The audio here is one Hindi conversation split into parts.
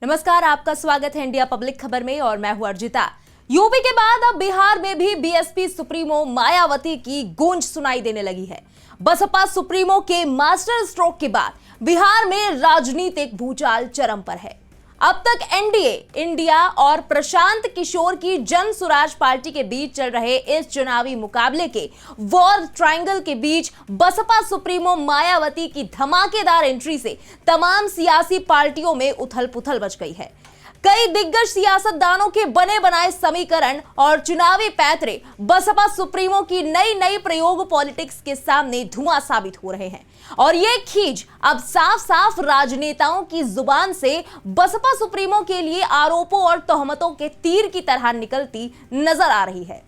नमस्कार, आपका स्वागत है इंडिया पब्लिक खबर में और मैं हूं अर्जिता। यूपी के बाद अब बिहार में भी बीएसपी सुप्रीमो मायावती की गूंज सुनाई देने लगी है। बसपा सुप्रीमो के मास्टर स्ट्रोक के बाद बिहार में राजनीतिक भूचाल चरम पर है। अब तक एनडीए इंडिया और प्रशांत किशोर की जन सुराज पार्टी के बीच चल रहे इस चुनावी मुकाबले के वॉर ट्रायंगल के बीच बसपा सुप्रीमो मायावती की धमाकेदार एंट्री से तमाम सियासी पार्टियों में उथल-पुथल मच गई है। कई दिग्गज सियासतदानों के बने बनाए समीकरण और चुनावी पैंतरे बसपा सुप्रीमो की नई प्रयोग पॉलिटिक्स के सामने धुआं साबित हो रहे हैं और ये खींच अब साफ साफ राजनेताओं की जुबान से बसपा सुप्रीमो के लिए आरोपों और तोहमतों के तीर की तरह निकलती नजर आ रही है।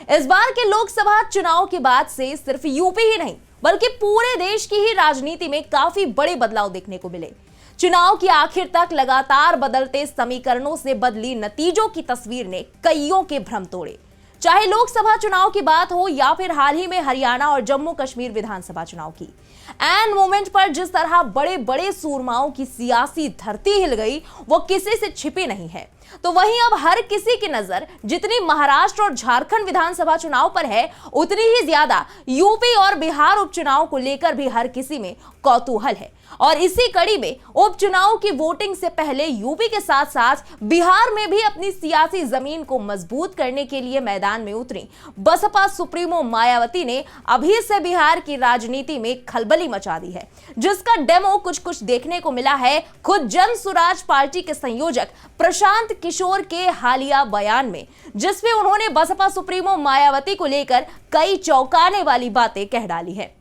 इस बार के लोकसभा चुनाव के बाद से सिर्फ यूपी ही नहीं बल्कि पूरे देश की ही राजनीति में काफी बड़े बदलाव देखने को मिले। चुनाव की आखिर तक लगातार बदलते समीकरणों से बदली नतीजों की तस्वीर ने कईयों के भ्रम तोड़े। चाहे लोकसभा चुनाव की बात हो या फिर हाल ही में हरियाणा और जम्मू कश्मीर विधानसभा चुनाव की, एन मोमेंट पर जिस तरह बड़े बड़े सूरमाओं की सियासी धरती हिल गई वो किसी से छिपी नहीं है। तो वहीं अब हर किसी की नजर जितनी महाराष्ट्र और झारखंड विधानसभा चुनाव पर है, उतनी ही ज्यादा यूपी और बिहार उपचुनाव को लेकर भी हर किसी में कौतूहल है। और इसी कड़ी में उपचुनाव की वोटिंग से पहले यूपी के साथ साथ बिहार में भी अपनी सियासी जमीन को मजबूत करने के लिए मैदान में उतरी बसपा सुप्रीमो मायावती ने अभी से बिहार की राजनीति में खलबली मचा दी है, जिसका डेमो कुछ देखने को मिला है खुद जन सुराज पार्टी के संयोजक प्रशांत किशोर के हालिया बयान में, जिसमें उन्होंने बसपा सुप्रीमो मायावती को लेकर कई चौंकाने वाली बातें कह डाली है।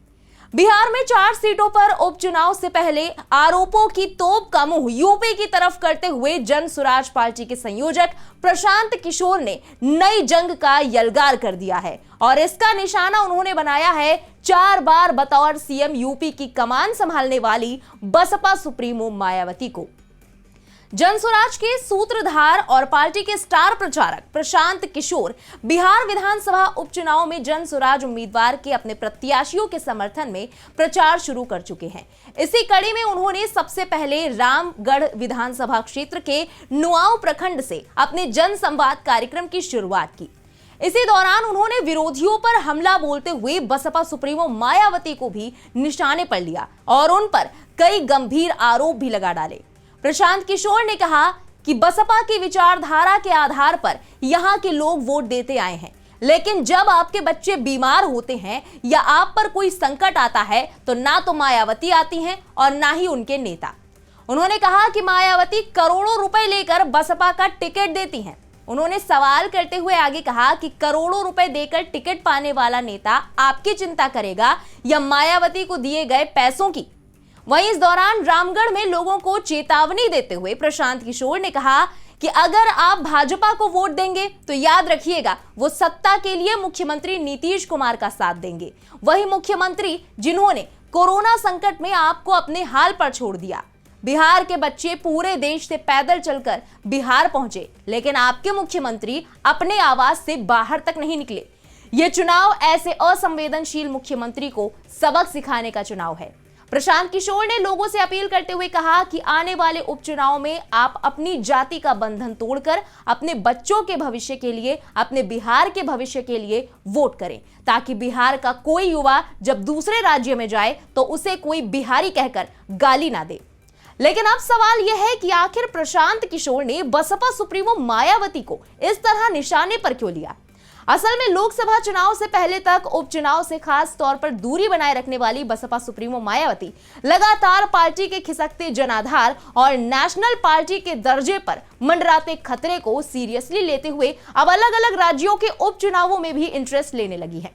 बिहार में 4 सीटों पर उपचुनाव से पहले आरोपों की तोप का मुंह यूपी की तरफ करते हुए जन सुराज पार्टी के संयोजक प्रशांत किशोर ने नई जंग का यलगार कर दिया है और इसका निशाना उन्होंने बनाया है 4 बार बतौर सीएम यूपी की कमान संभालने वाली बसपा सुप्रीमो मायावती को। जनसुराज के सूत्रधार और पार्टी के स्टार प्रचारक प्रशांत किशोर बिहार विधानसभा उपचुनाव में जनसुराज उम्मीदवार के अपने प्रत्याशियों के समर्थन में प्रचार शुरू कर चुके हैं। इसी कड़ी में उन्होंने सबसे पहले रामगढ़ विधानसभा क्षेत्र के नुआव प्रखंड से अपने जन संवाद कार्यक्रम की शुरुआत की। इसी दौरान उन्होंने विरोधियों पर हमला बोलते हुए बसपा सुप्रीमो मायावती को भी निशाने पर लिया और उन पर कई गंभीर आरोप भी लगा डाले। प्रशांत किशोर ने कहा कि बसपा की विचारधारा के आधार पर यहां के लोग वोट देते आए हैं, लेकिन जब आपके बच्चे बीमार होते हैं या आप पर कोई संकट आता है तो ना तो मायावती आती हैं और ना ही उनके नेता। उन्होंने कहा कि मायावती करोड़ों रुपए लेकर बसपा का टिकट देती हैं। उन्होंने सवाल करते हुए आगे कहा कि करोड़ों रुपए देकर टिकट पाने वाला नेता आपकी चिंता करेगा या मायावती को दिए गए पैसों की। वहीं इस दौरान रामगढ़ में लोगों को चेतावनी देते हुए प्रशांत किशोर ने कहा कि अगर आप भाजपा को वोट देंगे तो याद रखिएगा वो सत्ता के लिए मुख्यमंत्री नीतीश कुमार का साथ देंगे, वही मुख्यमंत्री जिन्होंने कोरोना संकट में आपको अपने हाल पर छोड़ दिया। बिहार के बच्चे पूरे देश से पैदल चलकर बिहार पहुंचे, लेकिन आपके मुख्यमंत्री अपने आवास से बाहर तक नहीं निकले। ये चुनाव ऐसे असंवेदनशील मुख्यमंत्री को सबक सिखाने का चुनाव है। प्रशांत किशोर ने लोगों से अपील करते हुए कहा कि आने वाले उपचुनाव में आप अपनी जाति का बंधन तोड़कर अपने बच्चों के भविष्य के लिए, अपने बिहार के भविष्य के लिए वोट करें, ताकि बिहार का कोई युवा जब दूसरे राज्य में जाए तो उसे कोई बिहारी कहकर गाली ना दे। लेकिन अब सवाल यह है कि आखिर प्रशांत किशोर ने बसपा सुप्रीमो मायावती को इस तरह निशाने पर क्यों लिया। असल में लोकसभा चुनाव से पहले तक उपचुनाव से खास तौर पर दूरी बनाए रखने वाली बसपा सुप्रीमो मायावती लगातार पार्टी के खिसकते जनाधार और नेशनल पार्टी के दर्जे पर मंडराते खतरे को सीरियसली लेते हुए अब अलग अलग राज्यों के उपचुनावों में भी इंटरेस्ट लेने लगी है।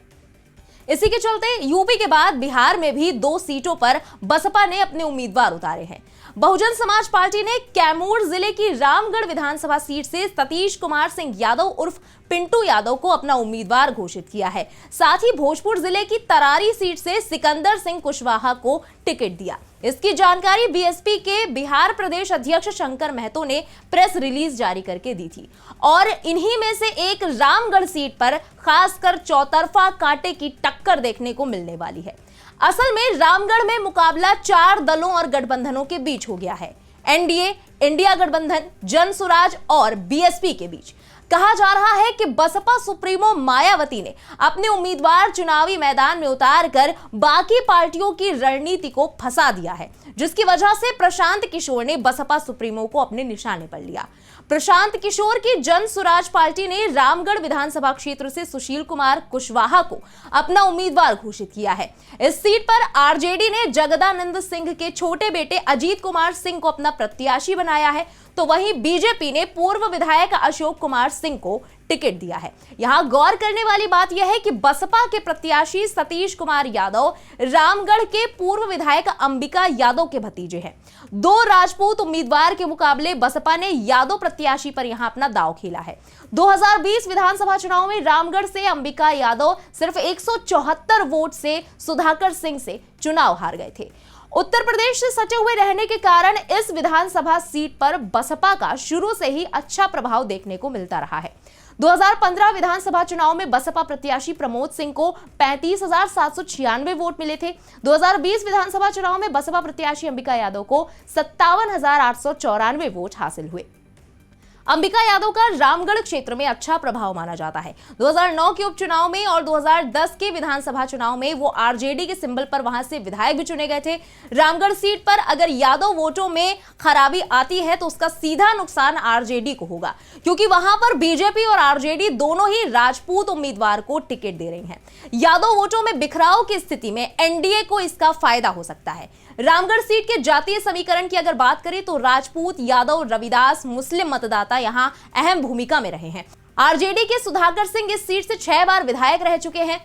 इसी के चलते यूपी के बाद बिहार में भी 2 सीटों पर बसपा ने अपने उम्मीदवार उतारे हैं। बहुजन समाज पार्टी ने कैमूर जिले की रामगढ़ विधानसभा सीट से सतीश कुमार सिंह यादव उर्फ पिंटू यादव को अपना उम्मीदवार घोषित किया है। साथ ही भोजपुर जिले की तरारी सीट से सिकंदर सिंह कुशवाहा को टिकट दिया। इसकी जानकारी बीएसपी के बिहार प्रदेश अध्यक्ष शंकर महतो ने प्रेस रिलीज जारी करके दी थी और इन्हीं में से एक रामगढ़ सीट पर खासकर चौतरफा कांटे की टक्कर देखने को मिलने वाली है। असल में रामगढ़ में मुकाबला 4 दलों और गठबंधनों के बीच हो गया है। एनडीए, इंडिया गठबंधन, जन सुराज और बीएसपी के बीच। कहा जा रहा है कि बसपा सुप्रीमो मायावती ने अपने उम्मीदवार चुनावी मैदान में उतारकर बाकी पार्टियों की रणनीति को फंसा दिया है, जिसकी वजह से प्रशांत किशोर ने बसपा सुप्रीमो को अपने निशाने पर लिया। प्रशांत किशोर की जन सुराज पार्टी ने रामगढ़ विधानसभा क्षेत्र से सुशील कुमार कुशवाहा को अपना उम्मीदवार घोषित किया है। इस सीट पर आरजेडी ने जगदानंद सिंह के छोटे बेटे अजीत कुमार सिंह को अपना प्रत्याशी बनाया है, तो वहीं बीजेपी ने पूर्व विधायक अशोक कुमार सिंह को टिकट दिया है। यहां गौर करने वाली बात यह है कि बसपा के प्रत्याशी सतीश कुमार यादव रामगढ़ के पूर्व विधायक अंबिका यादव के भतीजे हैं। दो राजपूत उम्मीदवार के मुकाबले बसपा ने यादव प्रत्याशी पर यहां अपना दांव खेला है। 2020 विधानसभा चुनाव में रामगढ़ से अंबिका यादव सिर्फ 174 वोट से सुधाकर सिंह से चुनाव हार गए थे। उत्तर प्रदेश से सटे हुए रहने के कारण इस विधानसभा सीट पर बसपा का शुरू से ही अच्छा प्रभाव देखने को मिलता रहा है। 2015 विधानसभा चुनाव में बसपा प्रत्याशी प्रमोद सिंह को 35,796 वोट मिले थे। 2020 विधानसभा चुनाव में बसपा प्रत्याशी अंबिका यादव को 57,894 वोट हासिल हुए। अंबिका यादव का रामगढ़ क्षेत्र में अच्छा प्रभाव माना जाता है। 2009 के उपचुनाव में और 2010 के विधानसभा चुनाव में वो आरजेडी के सिंबल पर वहां से विधायक भी चुने गए थे। रामगढ़ सीट पर अगर यादव वोटों में खराबी आती है तो उसका सीधा नुकसान आरजेडी को होगा, क्योंकि वहां पर बीजेपी और आरजेडी दोनों ही राजपूत उम्मीदवार को टिकट दे रही हैं। यादव वोटों में बिखराव की स्थिति में एनडीए को इसका फायदा हो सकता है। रामगढ़ सीट के जातीय समीकरण की अगर बात करें तो राजपूत, यादव, रविदास, मुस्लिम मतदाता यहां अहम भूमिका में रहे हैं। आरजेडी के सुधाकर सिंह इस सीट से 6 बार विधायक रह चुके हैं।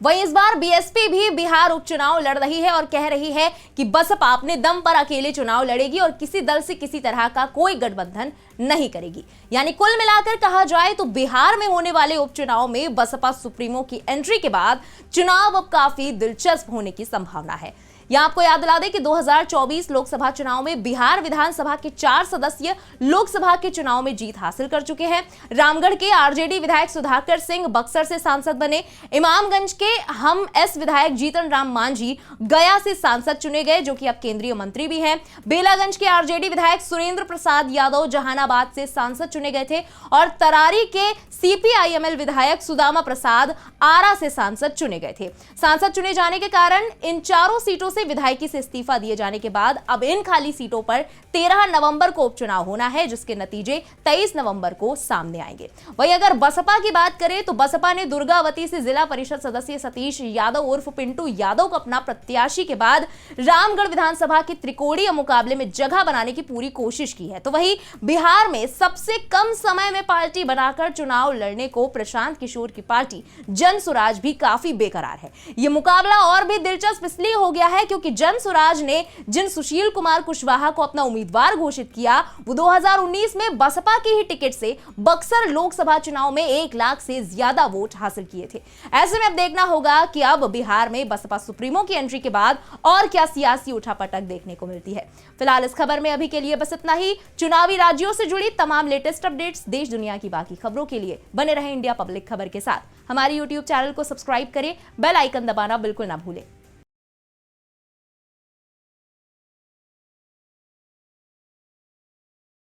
वहीं इस बार बीएसपी भी बिहार उपचुनाव लड़ रही है और कह रही है कि बसपा अपने दम पर अकेले चुनाव लड़ेगी और किसी दल से किसी तरह का कोई गठबंधन नहीं करेगी। यानी कुल मिलाकर कहा जाए तो बिहार में होने वाले उपचुनाव में बसपा सुप्रीमो की एंट्री के बाद चुनाव अब काफी दिलचस्प होने की संभावना है। यहां आपको याद दिला दें कि 2024 लोकसभा चुनाव में बिहार विधानसभा के 4 सदस्य लोकसभा के चुनाव में जीत हासिल कर चुके हैं। रामगढ़ के आरजेडी विधायक सुधाकर सिंह बक्सर से सांसद बने। इमामगंज के हम एस विधायक जीतन राम मांझी गया से सांसद चुने गए, जो कि अब केंद्रीय मंत्री भी हैं। बेलागंज के आरजेडी विधायक सुरेंद्र प्रसाद यादव जहानाबाद से सांसद चुने गए थे और तरारी के सीपीआईएमएल विधायक सुदामा प्रसाद आरा से सांसद चुने गए थे। सांसद चुने जाने के कारण इन चारों सीटों से विधायकी से इस्तीफा दिए जाने के बाद अब इन खाली सीटों पर 13 नवंबर को उपचुनाव होना है, जिसके नतीजे 23 नवंबर को सामने आएंगे। वहीं अगर बसपा की बात करें तो बसपा ने दुर्गावती से जिला परिषद सदस्य सतीश यादव उर्फ पिंटू यादव को अपना प्रत्याशी के बाद रामगढ़ विधानसभा के त्रिकोणीय मुकाबले में जगह बनाने की पूरी कोशिश की है। तो वहीं बिहार में सबसे कम समय में पार्टी बनाकर चुनाव लड़ने को प्रशांत किशोर की पार्टी जन सुराज भी काफी बेकरार है। यह मुकाबला और भी दिलचस्प इसलिए हो गया है क्योंकि जन सुराज ने जिन सुशील कुमार कुशवाहा को अपना उम्मीदवार घोषित किया, वो 2019 में बसपा की ही टिकट से बक्सर लोकसभा चुनाव में 1 लाख से ज्यादा वोट हासिल किए थे। ऐसे में अब देखना होगा कि अब बिहार में बसपा सुप्रीमो की एंट्री के बाद और क्या सियासी उठापटक देखने को मिलती है। फिलहाल इस खबर में अभी के लिए बस इतना ही। चुनावी राज्यों से जुड़ी तमाम लेटेस्ट अपडेट्स, देश दुनिया की बाकी खबरों के लिए बने रहे इंडिया पब्लिक खबर के साथ। हमारे YouTube चैनल को सब्सक्राइब करें, बेल आइकन दबाना बिल्कुल ना भूलें।